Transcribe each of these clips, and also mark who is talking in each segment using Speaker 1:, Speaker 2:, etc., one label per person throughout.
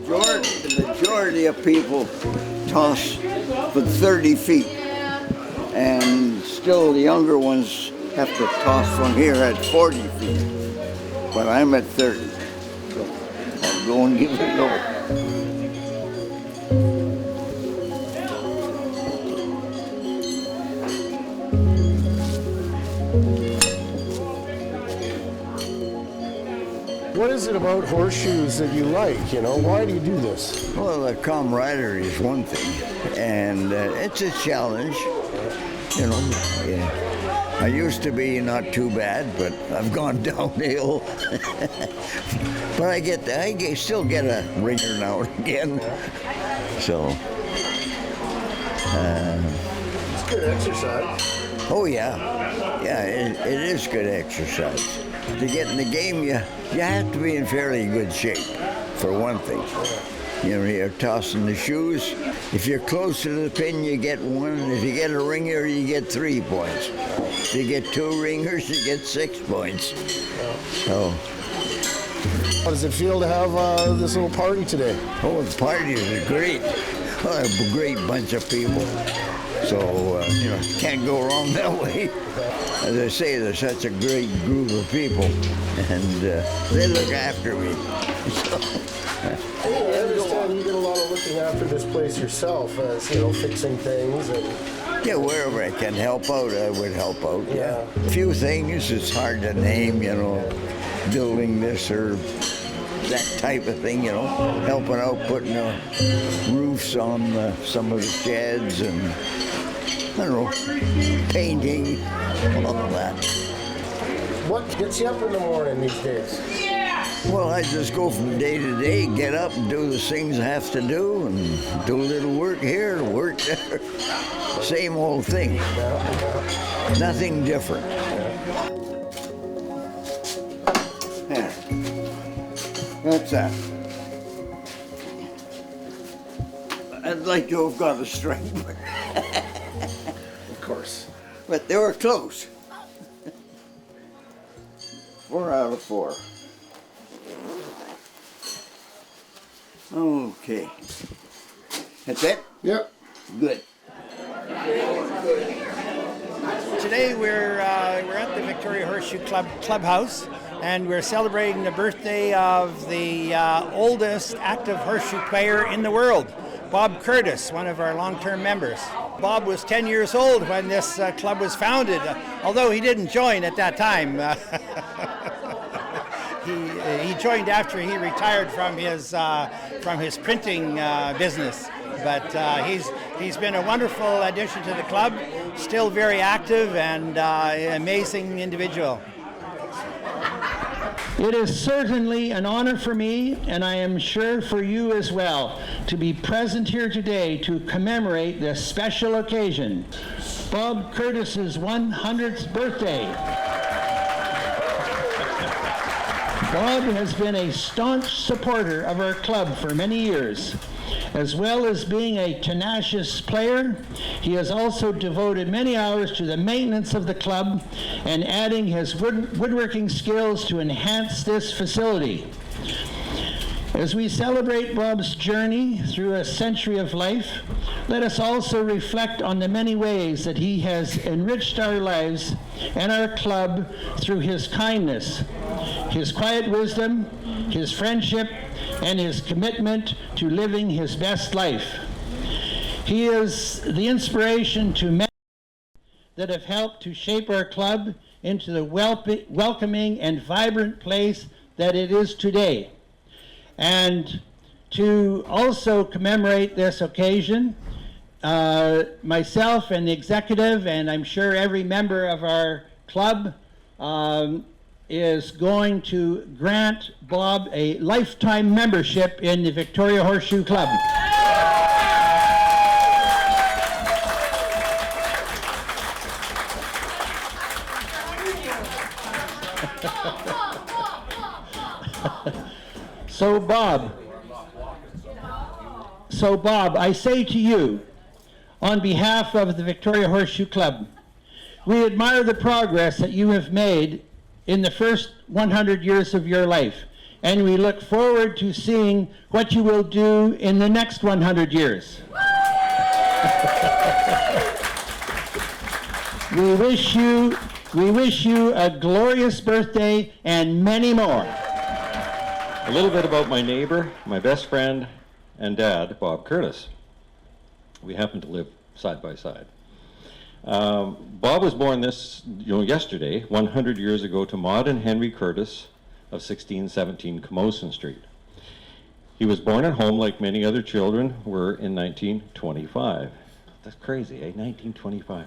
Speaker 1: The majority of people toss for 30 feet, and still the younger ones have to toss from here at 40 feet. But I'm at 30, so I'll go and give it a go.
Speaker 2: What is it about horseshoes that you like? Why do you do this?
Speaker 1: Well, the camaraderie is one thing, and it's a challenge. Yeah. I used to be not too bad, but I've gone downhill. But I still get a ringer now and again. So.
Speaker 2: It's good exercise.
Speaker 1: Oh yeah, it is good exercise. To get in the game, you have to be in fairly good shape, for one thing. You're tossing the shoes. If you're closer to the pin, you get one. And if you get a ringer, you get 3 points. If you get 2 ringers, you get 6 points. So.
Speaker 2: How does it feel to have this little party today?
Speaker 1: Oh, the parties are great. Well, a great bunch of people. So, can't go wrong that way. As I say, they're such a great group of people, and they look after me.
Speaker 2: I understand you did a lot of looking after this place yourself, as fixing things and.
Speaker 1: Yeah, wherever I can help out, I would help out. Yeah. A few things it's hard to name, building this or that type of thing, helping out, putting roofs on some of the sheds and. I don't know, painting, all that.
Speaker 2: What gets you up in the morning these days?
Speaker 1: Well, I just go from day to day, get up and do the things I have to do, and do a little work here, work there. Same old thing. Nothing different. There. That's that. I'd like to have got a strike.
Speaker 2: Of course.
Speaker 1: But they were close. 4 out of 4. Okay. That's it?
Speaker 2: Yep.
Speaker 1: Good.
Speaker 3: Today we're at the Victoria Horseshoe Clubhouse, and we're celebrating the birthday of the oldest active horseshoe player in the world, Bob Curtis, one of our long-term members. Bob was 10 years old when this club was founded, although he didn't join at that time. He joined after he retired from his printing business. But he's been a wonderful addition to the club, still very active and an amazing individual.
Speaker 4: It is certainly an honor for me, and I am sure for you as well, to be present here today to commemorate this special occasion, Bob Curtis's 100th birthday. Bob has been a staunch supporter of our club for many years. As well as being a tenacious player, he has also devoted many hours to the maintenance of the club and adding his woodworking skills to enhance this facility. As we celebrate Bob's journey through a century of life, let us also reflect on the many ways that he has enriched our lives and our club through his kindness, his quiet wisdom, his friendship, and his commitment to living his best life. He is the inspiration to many that have helped to shape our club into the welcoming and vibrant place that it is today. And to also commemorate this occasion, myself and the executive, and I'm sure every member of our club, is going to grant Bob a lifetime membership in the Victoria Horseshoe Club. So Bob, I say to you, on behalf of the Victoria Horseshoe Club, we admire the progress that you have made in the first 100 years of your life, and we look forward to seeing what you will do in the next 100 years. We wish you a glorious birthday and many more.
Speaker 5: A little bit about my neighbor, my best friend, and dad, Bob Curtis. We happen to live side by side. Bob was born yesterday, 100 years ago, to Maud and Henry Curtis of 1617 Camosun Street. He was born at home like many other children were in 1925. That's crazy, eh? 1925.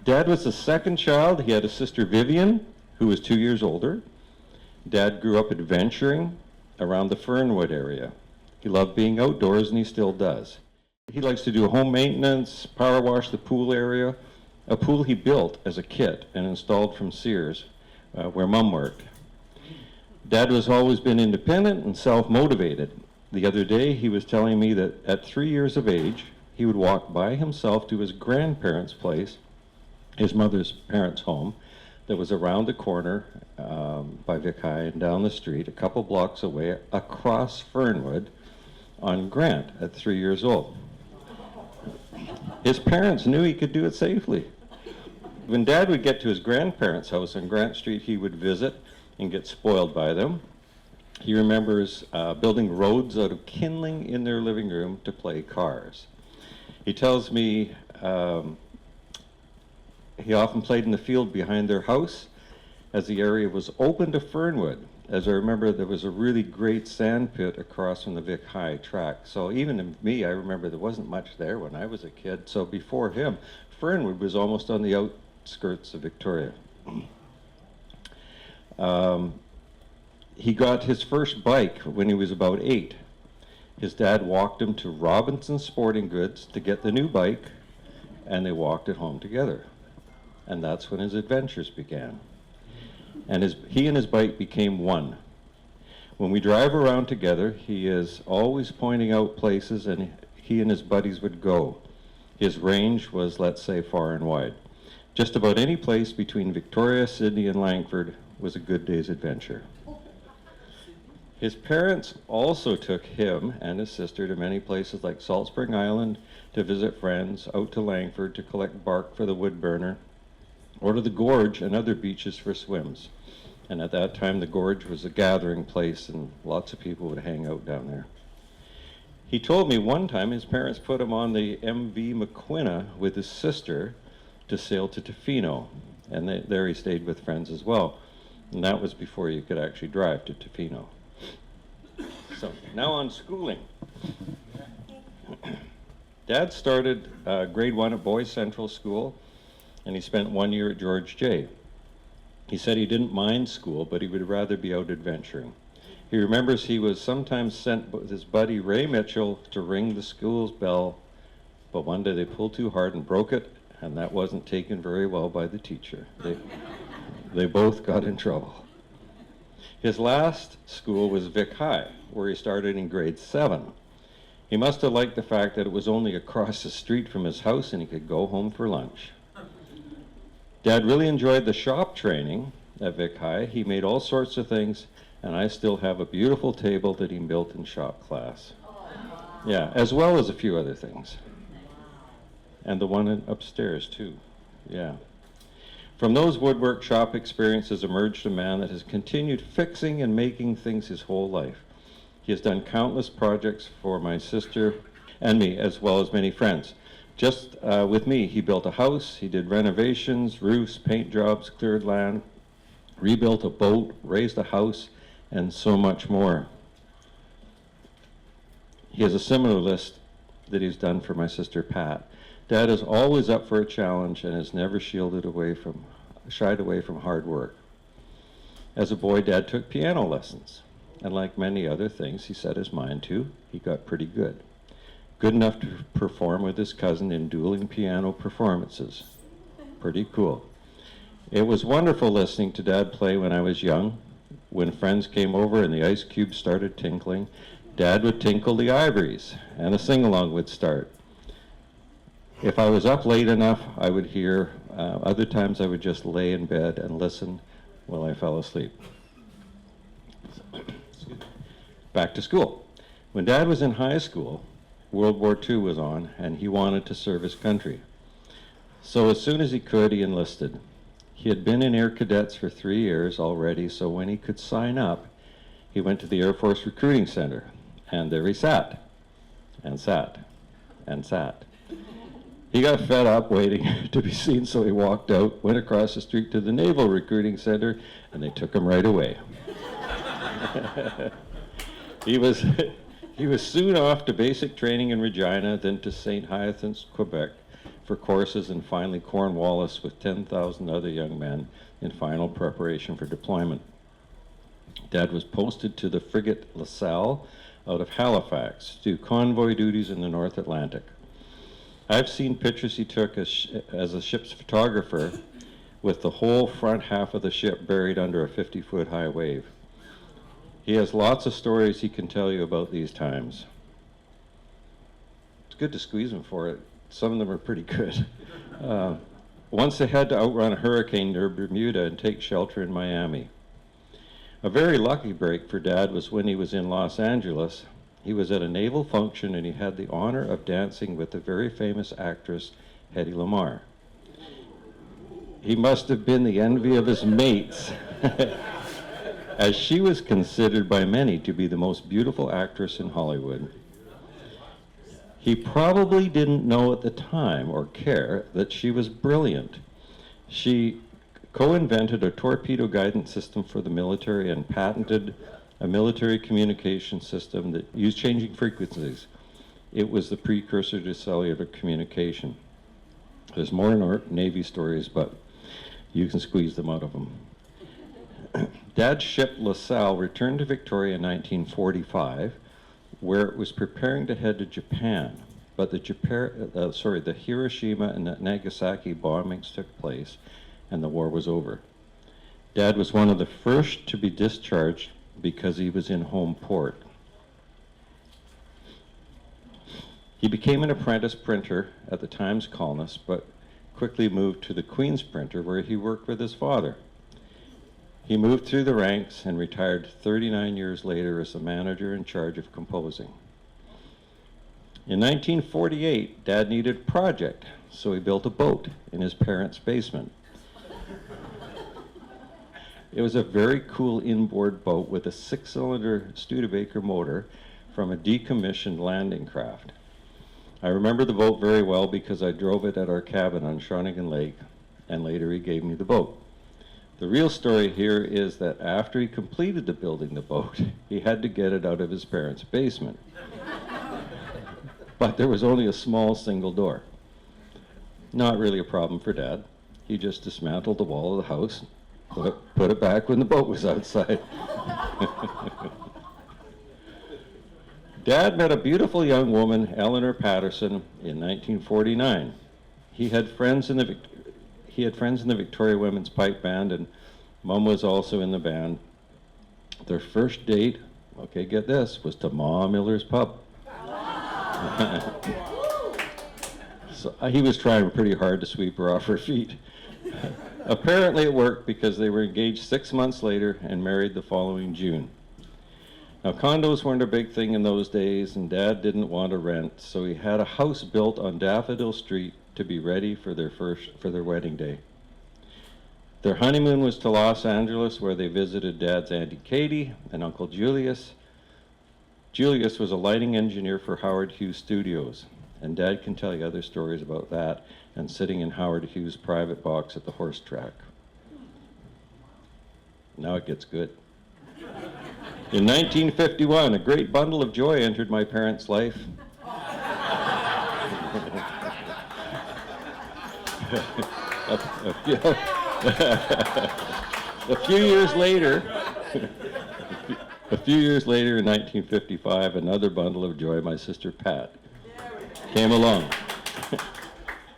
Speaker 5: Dad was the second child. He had a sister, Vivian, who was 2 years older. Dad grew up adventuring around the Fernwood area. He loved being outdoors, and he still does. He likes to do home maintenance, power wash the pool area, a pool he built as a kit and installed from Sears, where Mom worked. Dad has always been independent and self-motivated. The other day, he was telling me that at 3 years of age, he would walk by himself to his grandparents' place, his mother's parents' home, that was around the corner by Vic High and down the street, a couple blocks away, across Fernwood on Grant at 3 years old. His parents knew he could do it safely. When Dad would get to his grandparents' house on Grant Street, he would visit and get spoiled by them. He remembers building roads out of kindling in their living room to play cars. He tells me he often played in the field behind their house, as the area was open to Fernwood. As I remember, there was a really great sand pit across from the Vic High track. So even in me, I remember there wasn't much there when I was a kid. So before him, Fernwood was almost on the outskirts of Victoria. He got his first bike when he was about 8. His dad walked him to Robinson's Sporting Goods to get the new bike, and they walked it home together. And that's when his adventures began. And he and his bike became one. When we drive around together, he is always pointing out places, and he and his buddies would go. His range was, let's say, far and wide. Just about any place between Victoria, Sydney, and Langford was a good day's adventure. His parents also took him and his sister to many places like Salt Spring Island to visit friends, out to Langford to collect bark for the wood burner, or to the Gorge and other beaches for swims. And at that time, the Gorge was a gathering place, and lots of people would hang out down there. He told me one time his parents put him on the MV McQuina with his sister to sail to Tofino, and there he stayed with friends as well. And that was before you could actually drive to Tofino. So now on schooling. Dad started grade 1 at Boys Central School, and he spent 1 year at George J. He said he didn't mind school, but he would rather be out adventuring. He remembers he was sometimes sent with his buddy Ray Mitchell to ring the school's bell, but one day they pulled too hard and broke it, and that wasn't taken very well by the teacher. They both got in trouble. His last school was Vic High, where he started in grade 7. He must have liked the fact that it was only across the street from his house and he could go home for lunch. Dad really enjoyed the shop training at Vic High. He made all sorts of things, and I still have a beautiful table that he built in shop class. Yeah, as well as a few other things. And the one upstairs too, yeah. From those woodwork shop experiences emerged a man that has continued fixing and making things his whole life. He has done countless projects for my sister and me, as well as many friends. Just with me, he built a house, he did renovations, roofs, paint jobs, cleared land, rebuilt a boat, raised a house, and so much more. He has a similar list that he's done for my sister Pat. Dad is always up for a challenge and has never shied away from hard work. As a boy, Dad took piano lessons, and like many other things he set his mind to, he got pretty good. Good enough to perform with his cousin in dueling piano performances. Pretty cool. It was wonderful listening to Dad play when I was young. When friends came over and the ice cubes started tinkling, Dad would tinkle the ivories, and a sing-along would start. If I was up late enough, I would hear. Other times I would just lay in bed and listen while I fell asleep. Excuse me. back to school. When Dad was in high school, World War II was on, and he wanted to serve his country. So as soon as he could, he enlisted. He had been in Air Cadets for 3 years already, so when he could sign up, he went to the Air Force Recruiting Center, and there he sat, and sat, and sat. He got fed up waiting to be seen, so he walked out, went across the street to the Naval Recruiting Center, and they took him right away. He was soon off to basic training in Regina, then to St. Hyacinthe, Quebec, for courses, and finally Cornwallis with 10,000 other young men in final preparation for deployment. Dad was posted to the frigate La Salle out of Halifax to do convoy duties in the North Atlantic. I've seen pictures he took as a ship's photographer with the whole front half of the ship buried under a 50-foot high wave. He has lots of stories he can tell you about these times. It's good to squeeze him for it. Some of them are pretty good. Once they had to outrun a hurricane near Bermuda and take shelter in Miami. A very lucky break for Dad was when he was in Los Angeles. He was at a naval function and he had the honor of dancing with the very famous actress Hedy Lamarr. He must have been the envy of his mates, as she was considered by many to be the most beautiful actress in Hollywood. He probably didn't know at the time or care that she was brilliant. She co-invented a torpedo guidance system for the military and patented a military communication system that used changing frequencies. It was the precursor to cellular communication. There's more Navy stories, but you can squeeze them out of them. Dad's ship La Salle returned to Victoria in 1945, where it was preparing to head to Japan. But the Hiroshima and Nagasaki bombings took place, and the war was over. Dad was one of the first to be discharged because he was in home port. He became an apprentice printer at the Times Colonist, but quickly moved to the Queen's Printer, where he worked with his father. He moved through the ranks and retired 39 years later as the manager in charge of composing. In 1948, Dad needed a project, so he built a boat in his parents' basement. It was a very cool inboard boat with a 6-cylinder Studebaker motor from a decommissioned landing craft. I remember the boat very well because I drove it at our cabin on Shawnigan Lake, and later he gave me the boat. The real story here is that after he completed the building the boat, he had to get it out of his parents' basement. But there was only a small single door. Not really a problem for Dad. He just dismantled the wall of the house, put it back when the boat was outside. Dad met a beautiful young woman, Eleanor Patterson, in 1949. He had friends in the Victoria Women's Pipe Band, and Mom was also in the band. Their first date, okay, get this, was to Ma Miller's pub. So he was trying pretty hard to sweep her off her feet. Apparently it worked because they were engaged 6 months later and married the following June. Now, condos weren't a big thing in those days, and Dad didn't want to rent, so he had a house built on Daffodil Street to be ready for their wedding day. Their honeymoon was to Los Angeles, where they visited Dad's Auntie Katie and Uncle Julius. Julius was a lighting engineer for Howard Hughes Studios, and Dad can tell you other stories about that and sitting in Howard Hughes' private box at the horse track. Now it gets good. In 1951, a great bundle of joy entered my parents' life. A few years later, in 1955, another bundle of joy, my sister Pat, came along.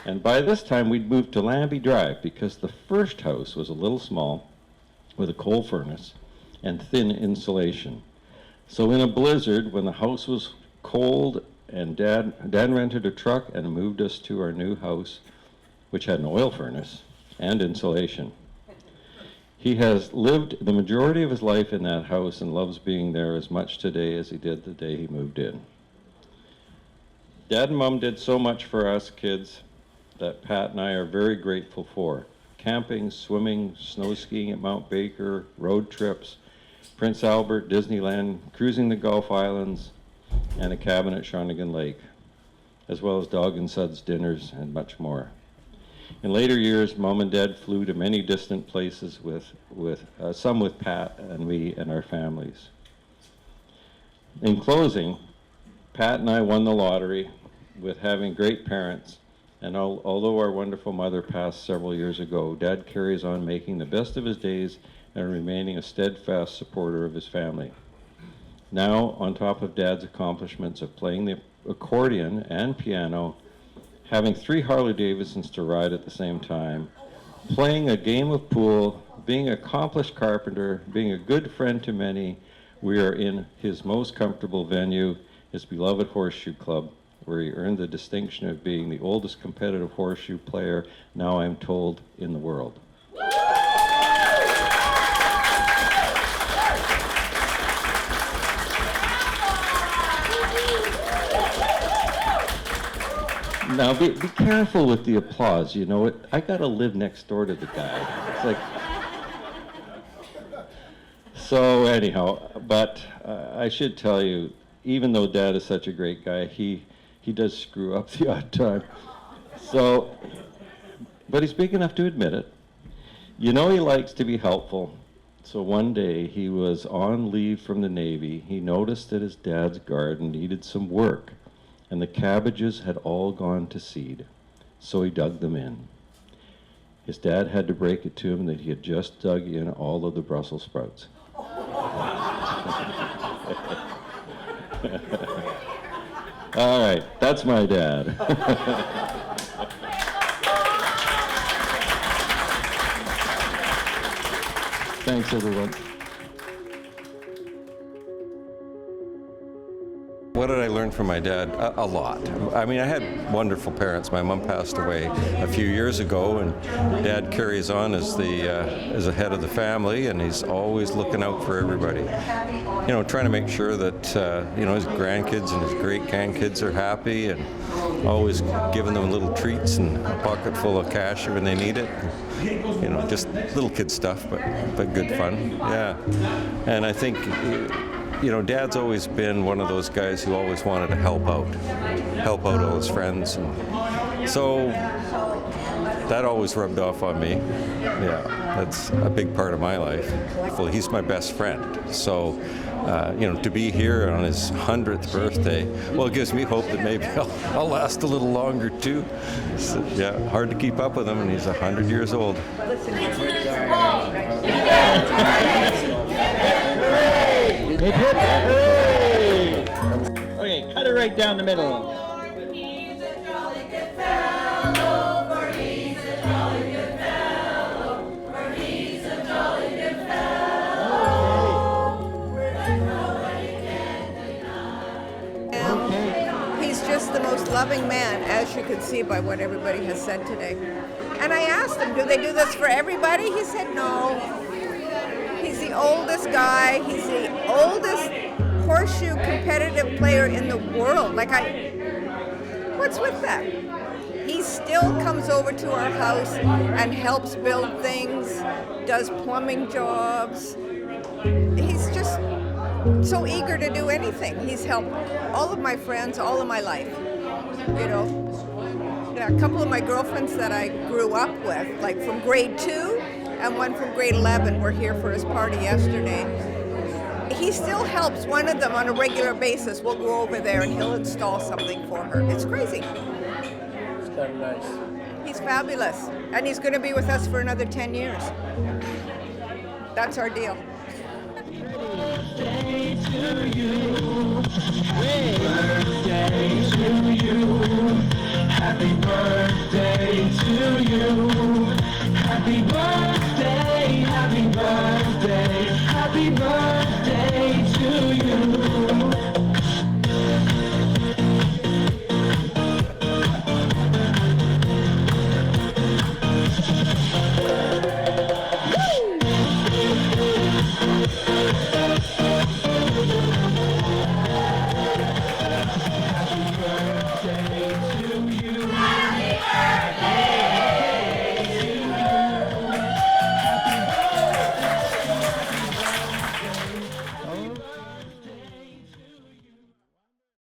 Speaker 5: And by this time, we'd moved to Lambie Drive because the first house was a little small with a coal furnace and thin insulation. So in a blizzard, when the house was cold, and Dad rented a truck and moved us to our new house, which had an oil furnace and insulation. He has lived the majority of his life in that house and loves being there as much today as he did the day he moved in. Dad and Mom did so much for us kids that Pat and I are very grateful for. Camping, swimming, snow skiing at Mount Baker, road trips, Prince Albert, Disneyland, cruising the Gulf Islands, and a cabin at Shawnigan Lake, as well as Dog and Suds dinners and much more. In later years, Mom and Dad flew to many distant places some with Pat and me and our families. In closing, Pat and I won the lottery with having great parents, and although our wonderful mother passed several years ago, Dad carries on making the best of his days and remaining a steadfast supporter of his family. Now, on top of Dad's accomplishments of playing the accordion and piano, having 3 Harley-Davidsons to ride at the same time, playing a game of pool, being an accomplished carpenter, being a good friend to many, we are in his most comfortable venue, his beloved Horseshoe Club, where he earned the distinction of being the oldest competitive horseshoe player, now I'm told, in the world. Now, be careful with the applause, you know. I got to live next door to the guy. It's like... So anyhow, but I should tell you, even though Dad is such a great guy, he does screw up the odd time. So, but he's big enough to admit it. You know, he likes to be helpful. So one day he was on leave from the Navy. He noticed that his dad's garden needed some work, and the cabbages had all gone to seed, so he dug them in. His dad had to break it to him that he had just dug in all of the Brussels sprouts. All right, that's my dad. Thanks, everyone.
Speaker 6: What did I learn from my dad? A lot. I mean, I had wonderful parents. My mom passed away a few years ago, and Dad carries on as the head of the family, and he's always looking out for everybody. You know, trying to make sure that his grandkids and his great-grandkids are happy, and always giving them little treats and a pocket full of cash when they need it. You know, just little kid stuff, but good fun. Yeah, and I think. Dad's always been one of those guys who always wanted to help out all his friends. And so that always rubbed off on me. Yeah, that's a big part of my life. Well, he's my best friend. So, to be here on his 100th birthday, well, it gives me hope that maybe I'll last a little longer too. So, yeah, hard to keep up with him, and he's 100 years old.
Speaker 4: Hip, hip, hooray! Okay, cut it right down the middle.
Speaker 7: He's a jolly good fellow, for he's a jolly good fellow, for he's a jolly good fellow. There's nobody can deny.
Speaker 8: He's just the most loving man, as you can see by what everybody has said today. And I asked him, do they do this for everybody? He said no. He's the oldest guy. He's the oldest horseshoe competitive player in the world. What's with that? He still comes over to our house and helps build things, does plumbing jobs. He's just so eager to do anything. He's helped all of my friends all of my life. A couple of my girlfriends that I grew up with, like from grade 2 and one from grade 11, were here for his party yesterday. He still helps one of them on a regular basis. We'll go over there and he'll install something for her. It's crazy.
Speaker 2: It's kind of nice.
Speaker 8: He's fabulous. And he's going to be with us for another 10 years. That's our deal.
Speaker 9: Birthday to you. Birthday to you. Happy birthday to you. Happy birthday, happy birthday, happy birthday to you.